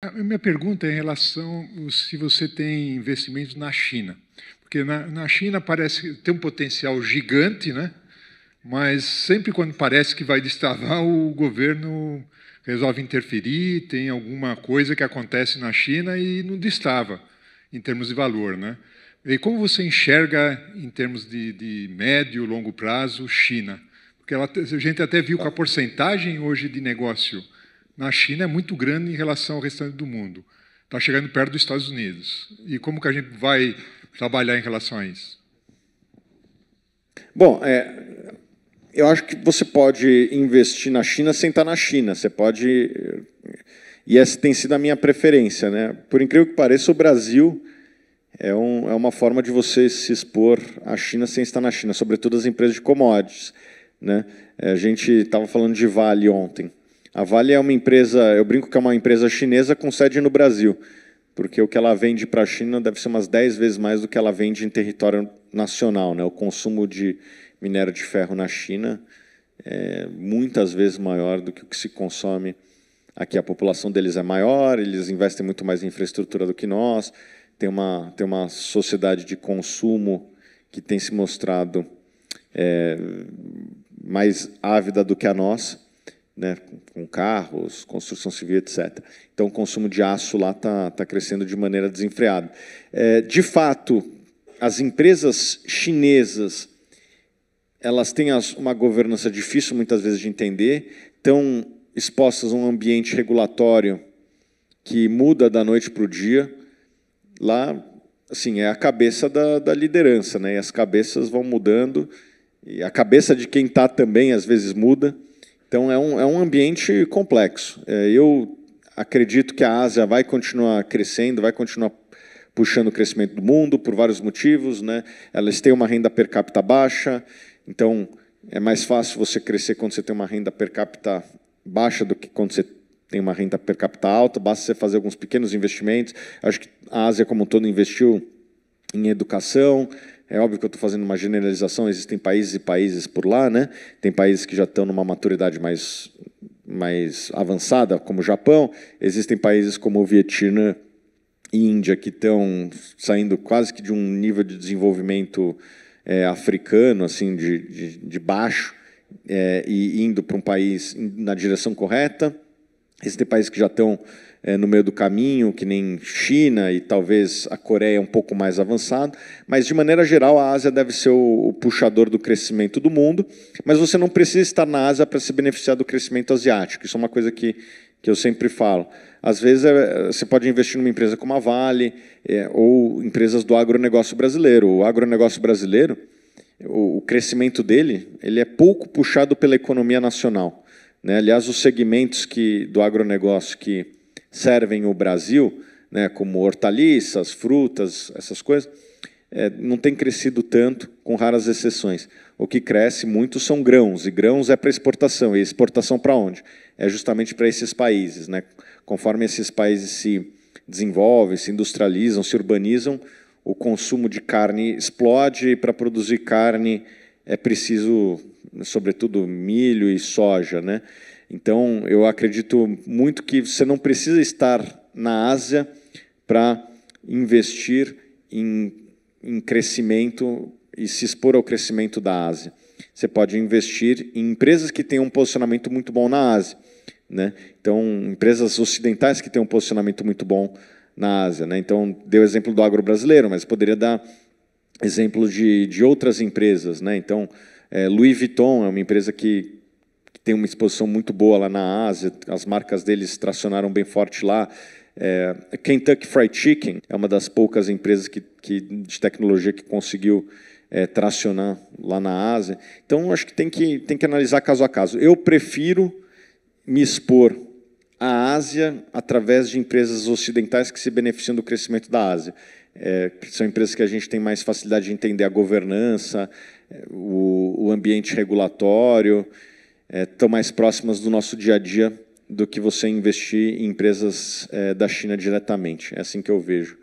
A minha pergunta é em relação se você tem investimentos na China. Porque na China parece ter um potencial gigante, né? Mas sempre quando parece que vai destravar, o governo resolve interferir, tem alguma coisa que acontece na China e não destrava, em termos de valor, né? E como você enxerga, em termos de médio, longo prazo, China? Porque a gente até viu que a porcentagem hoje de negócio na China é muito grande em relação ao restante do mundo. Está chegando perto dos Estados Unidos. E como que a gente vai trabalhar em relação a isso? Bom, eu acho que você pode investir na China sem estar na China. Você pode... E essa tem sido a minha preferência, né? Por incrível que pareça, o Brasil é uma forma de você se expor à China sem estar na China, sobretudo as empresas de commodities, né? A gente estava falando de Vale ontem. A Vale é uma empresa, eu brinco que é uma empresa chinesa com sede no Brasil, porque o que ela vende para a China deve ser umas 10 vezes mais do que ela vende em território nacional, né? O consumo de minério de ferro na China é muitas vezes maior do que o que se consome aqui. A população deles é maior, eles investem muito mais em infraestrutura do que nós, tem uma sociedade de consumo que tem se mostrado mais ávida do que a nossa, né, com carros, construção civil, etc. Então, o consumo de aço lá está crescendo de maneira desenfreada. De fato, as empresas chinesas elas têm uma governança difícil, muitas vezes, de entender, estão expostas a um ambiente regulatório que muda da noite para o dia. Lá, assim, é a cabeça da liderança, né? E as cabeças vão mudando, e a cabeça de quem está também, às vezes, muda. Então, é um ambiente complexo. Eu acredito que a Ásia vai continuar crescendo, vai continuar puxando o crescimento do mundo, por vários motivos, né? Elas têm uma renda per capita baixa, então é mais fácil você crescer quando você tem uma renda per capita baixa do que quando você tem uma renda per capita alta, basta você fazer alguns pequenos investimentos. Acho que a Ásia como um todo investiu em educação. É óbvio que eu estou fazendo uma generalização, existem países e países por lá, né? Tem países que já estão numa maturidade mais avançada, como o Japão, existem países como o Vietnã e Índia que estão saindo quase que de um nível de desenvolvimento africano, assim, de baixo, e indo para um país na direção correta. Existem países que já estão no meio do caminho, que nem China e talvez a Coreia um pouco mais avançado, mas, de maneira geral, a Ásia deve ser o puxador do crescimento do mundo, mas você não precisa estar na Ásia para se beneficiar do crescimento asiático. Isso é uma coisa que eu sempre falo. Às vezes, você pode investir numa empresa como a Vale ou empresas do agronegócio brasileiro. O agronegócio brasileiro, o crescimento dele, ele é pouco puxado pela economia nacional, né? Aliás, os segmentos do agronegócio que servem o Brasil, né, como hortaliças, frutas, essas coisas, não tem crescido tanto, com raras exceções. O que cresce muito são grãos, e grãos é para exportação. E exportação para onde? É justamente para esses países, né? Conforme esses países se desenvolvem, se industrializam, se urbanizam, o consumo de carne explode, e para produzir carne é preciso, sobretudo, milho e soja, né? Então, eu acredito muito que você não precisa estar na Ásia para investir em crescimento e se expor ao crescimento da Ásia. Você pode investir em empresas que têm um posicionamento muito bom na Ásia, né? Então, empresas ocidentais que têm um posicionamento muito bom na Ásia, né? Então, deu exemplo do agro brasileiro, mas poderia dar exemplo de outras empresas, né? Então, Louis Vuitton é uma empresa que tem uma exposição muito boa lá na Ásia, as marcas deles tracionaram bem forte lá. Kentucky Fried Chicken é uma das poucas empresas de tecnologia que conseguiu tracionar lá na Ásia. Então, acho que tem que analisar caso a caso. Eu prefiro me expor à Ásia através de empresas ocidentais que se beneficiam do crescimento da Ásia. São empresas que a gente tem mais facilidade de entender a governança, o ambiente regulatório, estão mais próximas do nosso dia a dia do que você investir em empresas da China diretamente. É assim que eu vejo.